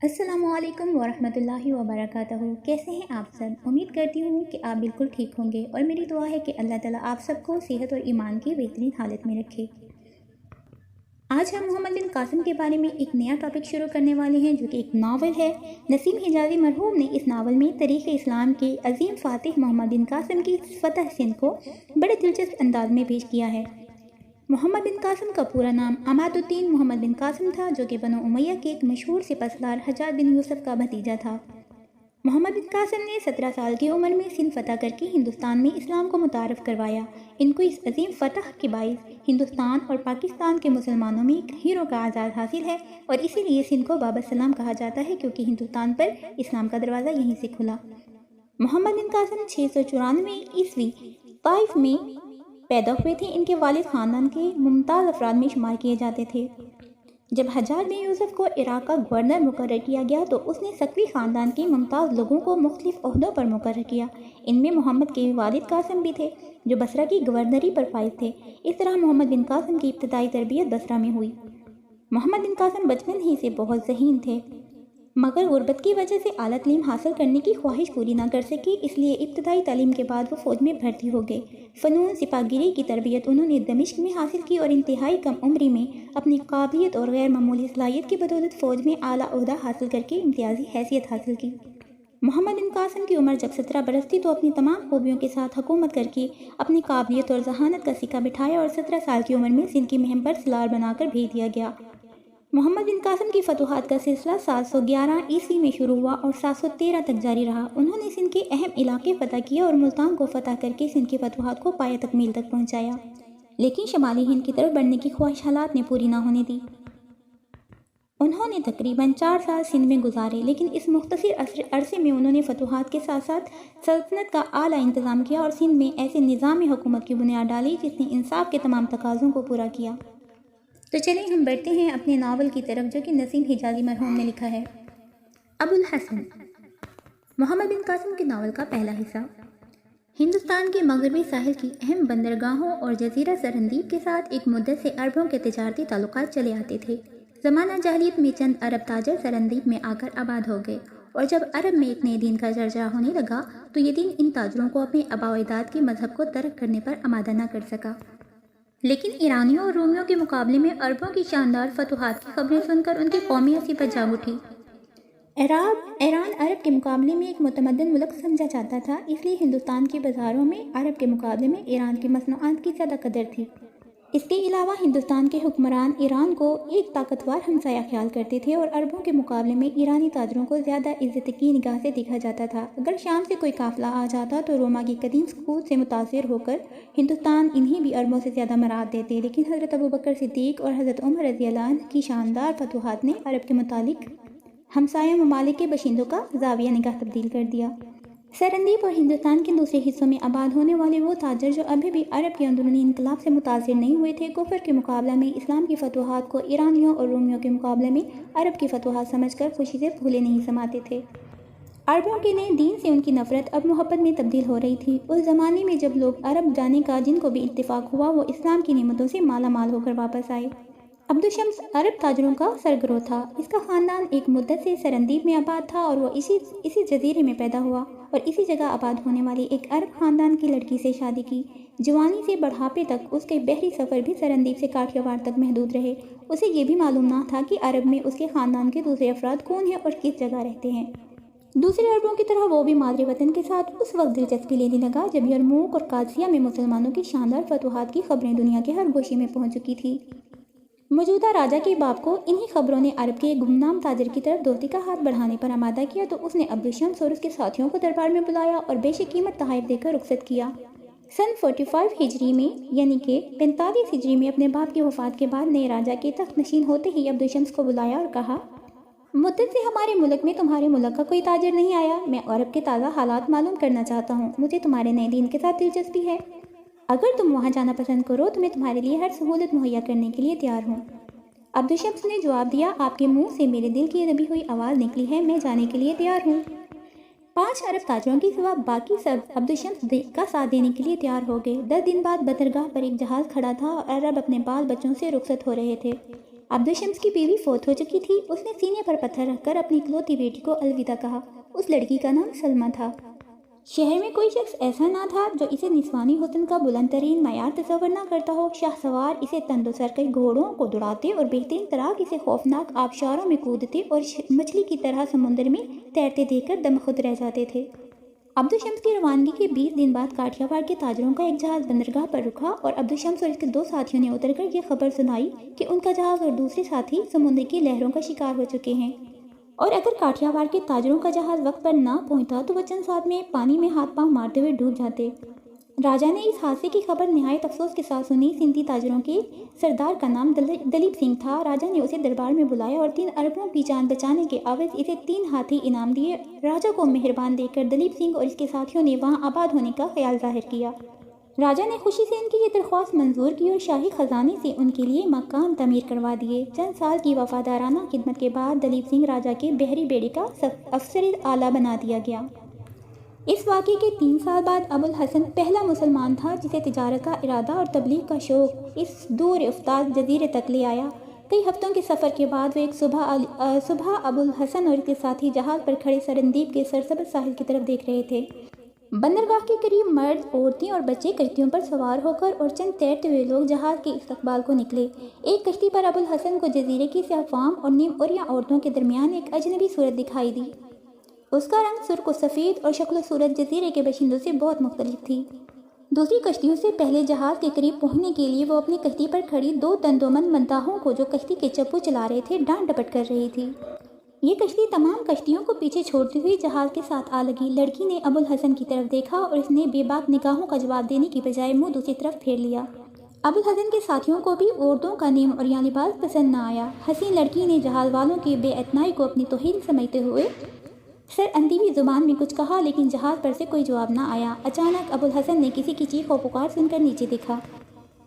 السلام علیکم ورحمۃ اللہ وبرکاتہ۔ کیسے ہیں آپ سب؟ امید کرتی ہوں کہ آپ بالکل ٹھیک ہوں گے اور میری دعا ہے کہ اللہ تعالیٰ آپ سب کو صحت اور ایمان کی بہترین حالت میں رکھے۔ آج ہم محمد بن قاسم کے بارے میں ایک نیا ٹاپک شروع کرنے والے ہیں جو کہ ایک ناول ہے۔ نسیم حجازی مرحوم نے اس ناول میں تاریخ اسلام کے عظیم فاتح محمد بن قاسم کی فتح سندھ کو بڑے دلچسپ انداز میں پیش کیا ہے۔ محمد بن قاسم کا پورا نام عماد الدین محمد بن قاسم تھا، جو کہ بنو امیہ کے ایک مشہور سپہ سالار حجاج بن یوسف کا بھتیجا تھا۔ محمد بن قاسم نے 17 سال کی عمر میں سندھ فتح کر کے ہندوستان میں اسلام کو متعارف کروایا۔ ان کو اس عظیم فتح کے باعث ہندوستان اور پاکستان کے مسلمانوں میں ایک ہیرو کا اعزاز حاصل ہے، اور اسی لیے سندھ کو باب السلام کہا جاتا ہے، کیونکہ ہندوستان پر اسلام کا دروازہ یہیں سے کھلا۔ محمد بن قاسم 694 عیسوی طائف میں پیدا ہوئے تھے۔ ان کے والد خاندان کے ممتاز افراد میں شمار کیے جاتے تھے۔ جب حجاج بن یوسف کو عراق کا گورنر مقرر کیا گیا تو اس نے سقفی خاندان کے ممتاز لوگوں کو مختلف عہدوں پر مقرر کیا۔ ان میں محمد کے والد قاسم بھی تھے، جو بصرہ کی گورنری پر فائز تھے۔ اس طرح محمد بن قاسم کی ابتدائی تربیت بصرہ میں ہوئی۔ محمد بن قاسم بچپن ہی سے بہت ذہین تھے، مگر غربت کی وجہ سے اعلیٰ تعلیم حاصل کرنے کی خواہش پوری نہ کر سکی، اس لیے ابتدائی تعلیم کے بعد وہ فوج میں بھرتی ہو گئے۔ فنون سپاہیگری کی تربیت انہوں نے دمشق میں حاصل کی اور انتہائی کم عمری میں اپنی قابلیت اور غیر معمولی صلاحیت کی بدولت فوج میں اعلیٰ عہدہ حاصل کر کے امتیازی حیثیت حاصل کی۔ محمد بن قاسم کی عمر جب 17 برس تھی تو اپنی تمام خوبیوں کے ساتھ حکومت کر کے اپنی قابلیت اور ذہانت کا سکہ بٹھایا اور 17 سال کی عمر میں سندھ کی مہم پر سالار بنا کر بھیج دیا گیا۔ محمد بن قاسم کی فتوحات کا سلسلہ 711 عیسوی میں شروع ہوا اور 713 تک جاری رہا۔ انہوں نے سندھ کے اہم علاقے فتح کیے اور ملتان کو فتح کر کے سندھ کی فتوحات کو پایہ تکمیل تک پہنچایا، لیکن شمالی ہند کی طرف بڑھنے کی خواہش حالات نے پوری نہ ہونے دی۔ انہوں نے تقریباً 4 سال سندھ میں گزارے، لیکن اس مختصر عرصے میں انہوں نے فتوحات کے ساتھ ساتھ سلطنت کا اعلیٰ انتظام کیا اور سندھ میں ایسے نظام حکومت کی بنیاد ڈالی جس نے انصاف کے تمام تقاضوں کو پورا کیا۔ تو چلیں ہم بڑھتے ہیں اپنے ناول کی طرف، جو کہ نسیم حجازی مرحوم نے لکھا ہے۔ ابو الحسن، محمد بن قاسم کے ناول کا پہلا حصہ۔ ہندوستان کے مغربی ساحل کی اہم بندرگاہوں اور جزیرہ سرندیب کے ساتھ ایک مدت سے عربوں کے تجارتی تعلقات چلے آتے تھے۔ زمانہ جاہلیت میں چند عرب تاجر سرندیب میں آ کر آباد ہو گئے، اور جب عرب میں ایک نئے دین کا چرچا ہونے لگا تو یہ دین ان تاجروں کو اپنے آباء و اجداد کے مذہب کو ترک کرنے پر آمادہ نہ کر سکا۔ لیکن ایرانیوں اور رومیوں کے مقابلے میں عربوں کی شاندار فتوحات کی خبریں سن کر ان کی قومی عصبت جاگ اٹھی۔ ایران عرب کے مقابلے میں ایک متمدن ملک سمجھا جاتا تھا، اس لیے ہندوستان کے بازاروں میں عرب کے مقابلے میں ایران کی مصنوعات کی زیادہ قدر تھی۔ اس کے علاوہ ہندوستان کے حکمران ایران کو ایک طاقتور ہمسایہ خیال کرتے تھے، اور عربوں کے مقابلے میں ایرانی تاجروں کو زیادہ عزت کی نگاہ سے دیکھا جاتا تھا۔ اگر شام سے کوئی قافلہ آ جاتا تو روما کی قدیم سکوت سے متاثر ہو کر ہندوستان انہیں بھی عربوں سے زیادہ مراعات دیتے، لیکن حضرت ابوبکر صدیق اور حضرت عمر رضی اللہ عنہ کی شاندار فتوحات نے عرب کے متعلق ہمسایہ ممالک کے باشندوں کا زاویہ نگاہ تبدیل کر دیا۔ سرندیب اور ہندوستان کے دوسرے حصوں میں آباد ہونے والے وہ تاجر جو ابھی بھی عرب کے اندرونی انقلاب سے متاثر نہیں ہوئے تھے، کفر کے مقابلہ میں اسلام کی فتوحات کو ایرانیوں اور رومیوں کے مقابلے میں عرب کی فتوحات سمجھ کر خوشی سے پھولے نہیں سماتے تھے۔ عربوں کے نئے دین سے ان کی نفرت اب محبت میں تبدیل ہو رہی تھی۔ اس زمانے میں جب لوگ عرب جانے کا جن کو بھی اتفاق ہوا وہ اسلام کی نعمتوں سے مالا مال ہو کر واپس آئے۔ عبدالشمس عرب تاجروں کا سرگرو تھا۔ اس کا خاندان ایک مدت سے سرندیب میں آباد تھا، اور وہ اسی جزیرے میں پیدا ہوا اور اسی جگہ آباد ہونے والی ایک عرب خاندان کی لڑکی سے شادی کی۔ جوانی سے بڑھاپے تک اس کے بحری سفر بھی سرندیب سے کاٹھیاواڑ تک محدود رہے۔ اسے یہ بھی معلوم نہ تھا کہ عرب میں اس کے خاندان کے دوسرے افراد کون ہیں اور کس جگہ رہتے ہیں۔ دوسرے عربوں کی طرح وہ بھی مادری وطن کے ساتھ اس وقت دلچسپی لینے لگا جب یرموک اور قادسیہ میں مسلمانوں کی شاندار فتوحات کی خبریں دنیا کے ہر گوشے میں پہنچ چکی تھی۔ موجودہ راجہ کے باپ کو انہی خبروں نے عرب کے ایک گمنام تاجر کی طرف دوستی کا ہاتھ بڑھانے پر آمادہ کیا، تو اس نے عبدالشمس اور اس کے ساتھیوں کو دربار میں بلایا اور بے قیمت تحائف دے کر رخصت کیا۔ سن 45 ہجری میں یعنی کہ 45 ہجری میں اپنے باپ کی وفات کے بعد نئے راجہ کے تخت نشین ہوتے ہی عبدالشمس کو بلایا اور کہا، مدت سے ہمارے ملک میں تمہارے ملک کا کوئی تاجر نہیں آیا۔ میں عرب کے تازہ حالات معلوم کرنا چاہتا ہوں۔ مجھے تمہارے نئے دین کے ساتھ دلچسپی ہے۔ اگر تم وہاں جانا پسند کرو تو میں تمہارے لیے ہر سہولت مہیا کرنے کے لیے تیار ہوں۔ عبدالشمس نے جواب دیا، آپ کے منہ سے میرے دل کی دبی ہوئی آواز نکلی ہے، میں جانے کے لیے تیار ہوں۔ 5 عرب تاجروں کی سوا باقی سب عبدالشمس کا ساتھ دینے کے لیے تیار ہو گئے۔ 10 دن بعد بندرگاہ پر ایک جہاز کھڑا تھا اور عرب اپنے بال بچوں سے رخصت ہو رہے تھے۔ अब्दुल शम्स की बीवी फौत हो चुकी थी। उसने सीने पर पत्थर रखकर अपनी इकलौती बेटी को अलविदा कहा। उस लड़की का नाम सलमा था। शहर में कोई शख्स ऐसा ना था जो इसे निस्वानी हुस्न का बुलंद तरीन मयार तस्वर ना करता हो। शाहसवार इसे तंदुसर के घोड़ों को दौड़ाते और बेहतरीन तराक इसे खौफनाक आबशारों में कूदते और मछली की तरह समुद्र में तैरते देखकर दम खुद रह जाते थे। अब्दुल शम्स की रवानगी के 20 दिन बाद काठियावाड़ के ताजरों का एक जहाज़ बंदरगाह पर रुका और अब्दुल शम्स और इसके 2 साथियों ने उतरकर यह खबर सुनाई कि उनका जहाज़ और दूसरे साथी समुद्र की लहरों का शिकार हो चुके हैं और अगर काठियावाड़ के ताजरों का जहाज़ वक्त पर ना पहुंचता तो वह चंद साथ में पानी में हाथ पांव मारते हुए डूब जाते। राजा ने इस हादसे की खबर निहायत अफसोस के साथ सुनी। सिंधी ताजरों के सरदार का नाम दलीप सिंह था। राजा ने उसे दरबार में बुलाया और 3 अरबों की जान बचाने के अवध इसे 3 हाथी इनाम दिए। राजा को मेहरबान देखकर दलीप सिंह और इसके साथियों ने वहां आबाद होने का ख्याल जाहिर किया। राजा ने खुशी से इनकी ये दरख्वास्त मंजूर की और शाही खजाने से उनके लिए मकान तमीर करवा दिए। चंद साल की वफादाराना खिदमत के बाद दलीप सिंह राजा के बहरी बेड़े का अफसर आला बना दिया गया। इस वाक़े के 3 साल बाद अबुल हसन पहला मुसलमान था जिसे तिजारत का इरादा और तबलीग का शौक़ इस दूर उफ्ताद जजीरे तक ले आया। कई हफ्तों के सफ़र के बाद वे एक सुबह अबुल हसन और इसके साथी जहाज़ पर खड़े सरंदीप के सरसब्ज़ साहिल की तरफ देख रहे थे। बंदरगाह के करीब मर्द, औरतें और बच्चे कश्तियों पर सवार होकर और चंद तैरते हुए लोग जहाज़ के इस्तकबाल को निकले। एक कश्ती पर अबुल हसन को जजीरे की सियाफ़ाम और नीम उरिया औरतों के दरमियान एक अजनबी सूरत दिखाई दी। उसका रंग सुर्ख और सफ़ेद और शक्ल सूरत जजीरे के बाशिंदों से बहुत मुख्तलिफ थी। दूसरी कश्तियों से पहले जहाज़ के करीब पहुंचने के लिए वो अपनी कश्ती पर खड़ी 2 तंदोमंद मद्दाहों को जो कश्ती के चप्पू चला रहे थे डांट डपट कर रही थी। ये कश्ती तमाम कश्तियों को पीछे छोड़ती हुई जहाज़ के साथ आ लगी। लड़की ने अबुल हसन की तरफ देखा और इसने बेबाक निगाहों का जवाब देने की बजाय मुंह दूसरी तरफ फेर लिया। अबुल हसन के साथियों को भी औरतों का नीम और या लिबास पसंद न आया। हसीन लड़की ने जहाज़ वालों की बेअतनाई को अपनी तौहीन समझते हुए सर अंदीवी ज़ुबान में कुछ कहा, लेकिन जहाज़ पर से कोई जवाब न आया। अचानक अबुल हसन ने किसी की चीख और पुकार सुनकर नीचे देखा।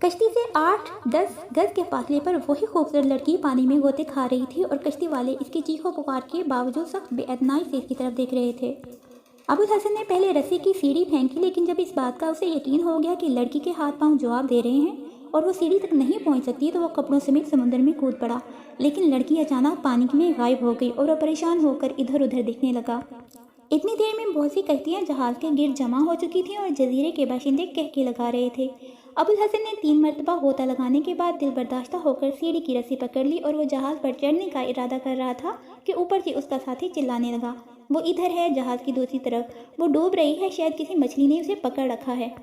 कश्ती से 8-10 गज के फासले पर वही खूबसूरत लड़की पानी में गोते खा रही थी और कश्ती वाले इसकी चीखों पुकार के बावजूद सख्त बेअदनाई से इसकी तरफ देख रहे थे। अबुल हसन ने पहले रस्सी की सीढ़ी फेंकी, लेकिन जब इस बात का उसे यकीन हो गया कि लड़की के हाथ पांव जवाब दे रहे हैं और वो सीढ़ी तक नहीं पहुंच सकती तो वह कपड़ों समेत समुद्र में कूद पड़ा। लेकिन लड़की अचानक पानी में गायब हो गई और वह परेशान होकर इधर उधर देखने लगा। इतनी देर में बहुत सी कश्तियाँ जहाज़ के गिर्द जमा हो चुकी थीं और जजीरे के बाशिंदे कहके लगा रहे थे। अबुल हसन ने 3 मरतबा गोता लगाने के बाद दिल बर्दाश्ता होकर सीढ़ी की रस्सी पकड़ ली और वो जहाज़ पर चढ़ने का इरादा कर रहा था कि ऊपर से उसका साथी चिल्लाने लगा, वो इधर है, जहाज़ की दूसरी तरफ, वो डूब रही है, शायद किसी मछली ने उसे पकड़ रखा है।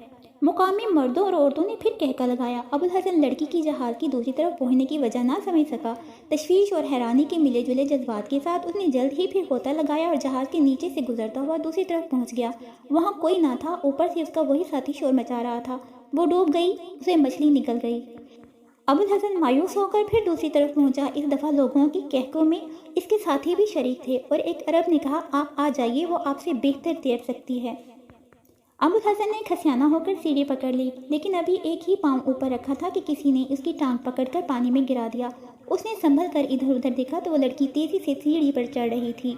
मुकामी मर्दों और औरतों ने फिर कहका लगाया। अबुल हसन लड़की की जहाज़ की दूसरी तरफ पहुंचने की वजह ना समझ सका। तशवीश और हैरानी के मिले जुले जज्बात के साथ उसने जल्द ही फिर गोता लगाया और जहाज़ के नीचे से गुजरता हुआ दूसरी तरफ पहुंच गया। वहाँ कोई ना था, ऊपर से उसका वही साथी शोर मचा रहा था। वो डूब गई, उसे मछली निकल गई। अबुल हसन मायूस होकर फिर दूसरी तरफ पहुंचा। इस दफ़ा लोगों की कहकों में इसके साथी भी शरीक थे और एक अरब ने कहा, आप आ जाइए, वो आपसे बेहतर तैर सकती है। अबुल हसन ने खसियाना होकर सीढ़ी पकड़ ली, लेकिन अभी एक ही पांव ऊपर रखा था कि किसी ने उसकी टांग पकड़कर पानी में गिरा दिया। उसने संभल कर इधर उधर देखा तो वो लड़की तेजी से सीढ़ी पर चढ़ रही थी।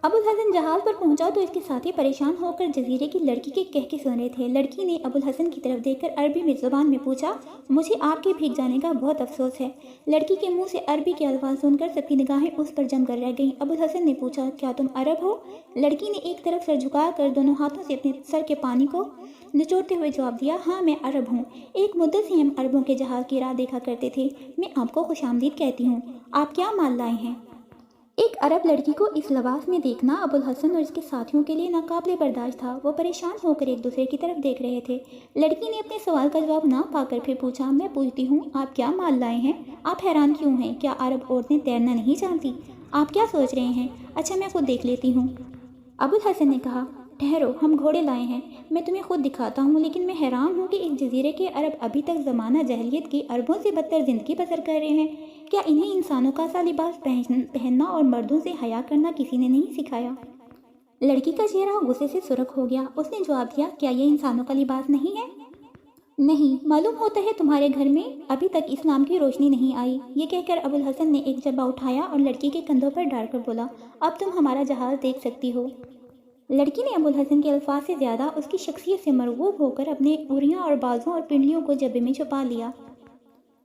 अबुल हसन जहाज़ पर पहुंचा तो इसके साथी परेशान होकर जजीरे की लड़की के कहके सुन रहे थे। लड़की ने अबुल हसन की तरफ देखकर अरबी में ज़ुबान में पूछा, मुझे आपके भीग जाने का बहुत अफसोस है। लड़की के मुंह से अरबी के अल्फाज सुनकर सबकी निगाहें उस पर जमकर रह गईं। अबुल हसन ने पूछा, क्या तुम अरब हो? लड़की ने एक तरफ सर झुकाकर दोनों हाथों से अपने सर के पानी को निचोड़ते हुए जवाब दिया, हाँ मैं अरब हूँ। एक मुद्दत से हम अरबों के जहाज़ की राह देखा करते थे। मैं आपको खुशामदीद कहती हूँ। आप क्या माल लाए हैं? एक अरब लड़की को इस लिबास में देखना अबुल हसन और इसके साथियों के लिए नाकाबिले बर्दाश्त था। वो परेशान होकर एक दूसरे की तरफ देख रहे थे। लड़की ने अपने सवाल का जवाब ना पाकर फिर पूछा, मैं पूछती हूँ, आप क्या माल लाए हैं? आप हैरान क्यों हैं? क्या अरब औरतें तैरना नहीं जानती? आप क्या सोच रहे हैं? अच्छा मैं खुद देख लेती हूँ। अबुल हसन ने कहा, ठहरो, हम घोड़े लाए हैं, मैं तुम्हें खुद दिखाता हूँ। लेकिन मैं हैरान हूँ कि इस जजीरे के अरब अभी तक ज़माना जहलियत की अरबों से बदतर ज़िंदगी बसर कर रहे हैं। क्या इन्हें इंसानों का सा लिबास पहनना और मर्दों से हया करना किसी ने नहीं सिखाया? लड़की का चेहरा गुस्से से सुर्ख हो गया। उसने जवाब दिया, क्या ये इंसानों का लिबास नहीं है? नहीं, मालूम होता है तुम्हारे घर में अभी तक इस्लाम की रोशनी नहीं आई। ये कहकर अबुल हसन ने एक जब्बा उठाया और लड़की के कंधों पर डालकर बोला, अब तुम हमारा जहाज़ देख सकती हो। लड़की ने अबुल हसन के अल्फाज से ज़्यादा उसकी शख्सियत से मरगूब होकर अपने उंगलियों और बाजों और पिंडलियों को जब्बे में छुपा लिया।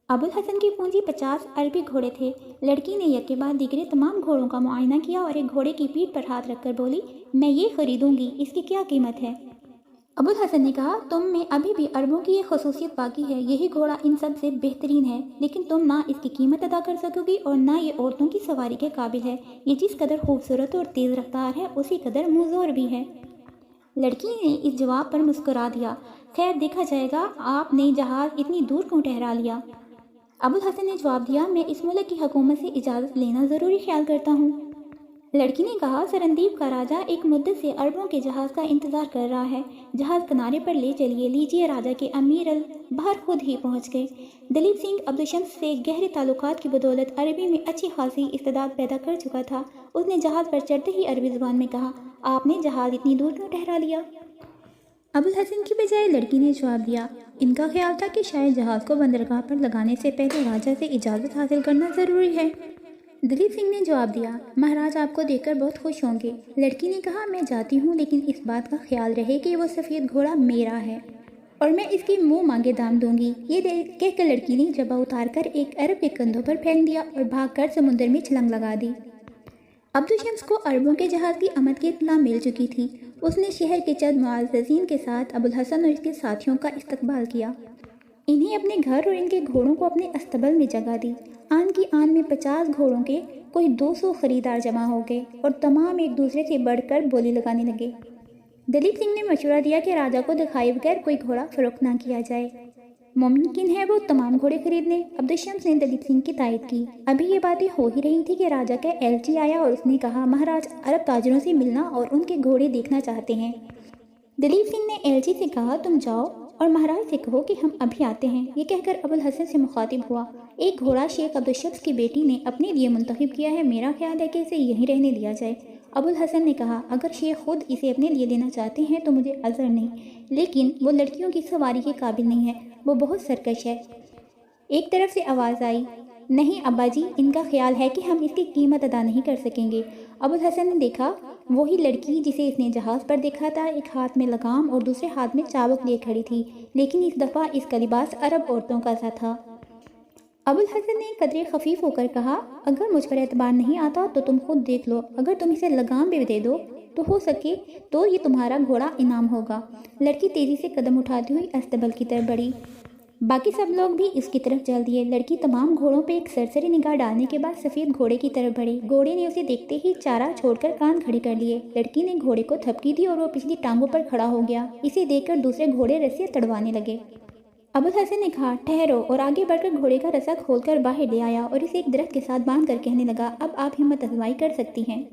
अबुल हसन की पूंजी 50 अरबी घोड़े थे। लड़की ने एक के बाद दीगरे तमाम घोड़ों का मुआयना किया और एक घोड़े की पीठ पर हाथ रखकर बोली, मैं ये खरीदूंगी, इसकी क्या कीमत है? अबुल हसन ने कहा, तुम में अभी भी अरबों की एक खसूसियत बाकी है, यही घोड़ा इन सब से बेहतरीन है, लेकिन तुम ना इसकी कीमत अदा कर सकोगी और ना ये औरतों की सवारी के काबिल है। ये जिस कदर खूबसूरत और तेज़ रफ्तार है उसी कदर मुज़ोर भी है। लड़की ने इस जवाब पर मुस्कुरा दिया, खैर देखा जाएगा, आपने जहाज़ इतनी दूर क्यों ठहरा लिया? अबुल हसन ने जवाब दिया, मैं इस मुल्क की हुकूमत से इजाज़त लेना ज़रूरी ख्याल करता हूँ। लड़की ने कहा, सरंदीप का राजा एक मुद्दत से अरबों के जहाज़ का इंतज़ार कर रहा है, जहाज़ किनारे पर ले चलिए। लीजिए। राजा के अमीर अल बहर खुद ही पहुंच गए। दलीप सिंह अब्दुशम्स से गहरे ताल्लुकात की बदौलत अरबी में अच्छी खासी इस्तेदाद पैदा कर चुका था। उसने जहाज़ पर चढ़ते ही अरबी ज़ुबान में कहा, आपने जहाज़ इतनी दूर क्यों ठहरा लिया? अबुल हसन की बजाय लड़की ने जवाब दिया, इनका ख्याल था कि शायद जहाज़ को बंदरगाह पर लगाने से पहले राजा से इजाज़त हासिल करना ज़रूरी है। दलीप सिंह ने जवाब दिया, महाराज आपको देखकर बहुत खुश होंगे। लड़की ने कहा, मैं जाती हूँ, लेकिन इस बात का ख्याल रहे कि वो सफ़ेद घोड़ा मेरा है और मैं इसकी मुंह मांगे दाम दूंगी। ये कहकर लड़की ने जबा उतार कर एक अरब के कंधों पर फेंक दिया और भागकर समुद्र में छलांग लगा दी। अब्दुशम्स को अरबों के जहाज़ की आमद की इत्तला मिल चुकी थी। उसने शहर के चंद मुअज़्ज़िज़ीन के साथ अबुल हसन और इसके साथियों का इस्तकबाल किया। इन्हें अपने घर और इनके घोड़ों को अपने अस्तबल में जगह दी। आन की आन में 50 घोड़ों के कोई 200 खरीदार जमा हो गए और तमाम एक दूसरे से बढ़कर बोली लगाने लगे। दलीप सिंह ने मशवरा दिया कि राजा को दिखाए बगैर कोई घोड़ा फरोख्त ना किया जाए, मुमकिन है वो तमाम घोड़े खरीद लें। अब्दुशम्स ने दलीप सिंह की तायद की। अभी ये बातें हो ही रही थी कि राजा का एलची आया और उसने कहा, महाराज अरब ताजरों से मिलना और उनके घोड़े देखना चाहते हैं। दलीप सिंह ने एलची से कहा, तुम जाओ और महाराज से कहो कि हम अभी आते हैं। ये कहकर अबुल हसन से मुखातिब हुआ, एक घोड़ा शेख अब्दुशम्स की बेटी ने अपने लिए मुंतखब किया है, मेरा ख्याल है कि इसे यहीं रहने दिया जाए। अबुल हसन ने कहा, अगर शेख खुद इसे अपने लिए लेना चाहते हैं तो मुझे अज़र नहीं, लेकिन वो लड़कियों की सवारी के काबिल नहीं है, वो बहुत सरकश है। एक तरफ से आवाज़ आई, नहीं अब्बा जी, इनका ख्याल है कि हम इसकी कीमत अदा नहीं कर सकेंगे। अबुल हसन ने देखा वही लड़की जिसे इसने जहाज़ पर देखा था, एक हाथ में लगाम और दूसरे हाथ में चाबुक लिए खड़ी थी, लेकिन इस दफ़ा इसका लिबास अरब औरतों का सा था। अबुल हसन ने कदरे खफीफ होकर कहा, अगर मुझ पर एतबार नहीं आता तो तुम खुद देख लो, अगर तुम इसे लगाम भी दे दो तो हो सके तो ये तुम्हारा घोड़ा इनाम होगा। लड़की तेज़ी से कदम उठाती हुई अस्तबल की तरफ बढ़ी। बाकी सब लोग भी इसकी तरफ चल दिए। लड़की तमाम घोड़ों पे एक सरसरी निगाह डालने के बाद सफ़ेद घोड़े की तरफ बढ़ी। घोड़े ने उसे देखते ही चारा छोड़कर कान खड़े कर लिए। लड़की ने घोड़े को थपकी दी और वो पिछली टांगों पर खड़ा हो गया। इसे देखकर दूसरे घोड़े रस्सियाँ तड़वाने लगे। अबुल हसन ने कहा, ठहरो, और आगे बढ़कर घोड़े का रस्सा खोलकर बाहर ले आया और इसे एक दरख्त के साथ बांध कर कहने लगा, अब आप हिम्मत आजमाई कर सकती हैं।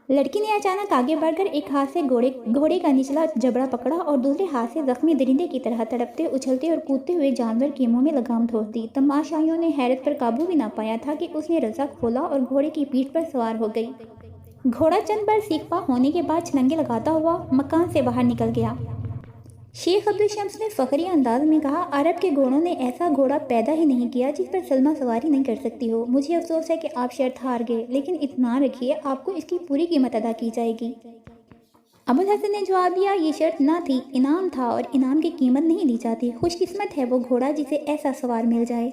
लड़की ने अचानक आगे बढ़कर एक हाथ से घोड़े का निचला जबड़ा पकड़ा और दूसरे हाथ से जख्मी दरिंदे की तरह तड़पते, उछलते और कूदते हुए जानवर के मुंह में लगाम ठोक दी। तमाशाइयों ने हैरत पर काबू भी ना पाया था कि उसने रस्सा खोला और घोड़े की पीठ पर सवार हो गई। घोड़ा चंद बार सीखपा होने के बाद छलंगे लगाता हुआ मकान से बाहर निकल गया। शेख अब्दुशम्स ने फ़खरी अंदाज में कहा, अरब के घोड़ों ने ऐसा घोड़ा पैदा ही नहीं किया जिस पर सलमा सवारी नहीं कर सकती हो। मुझे अफसोस है कि आप शर्त हार गए, लेकिन इत्मीनान रखिए, आपको इसकी पूरी कीमत अदा की जाएगी। अबुल हसन ने जवाब दिया, ये शर्त ना थी, इनाम था और इनाम की कीमत नहीं ली जाती। खुशकिस्मत है वो घोड़ा जिसे ऐसा सवार मिल जाए।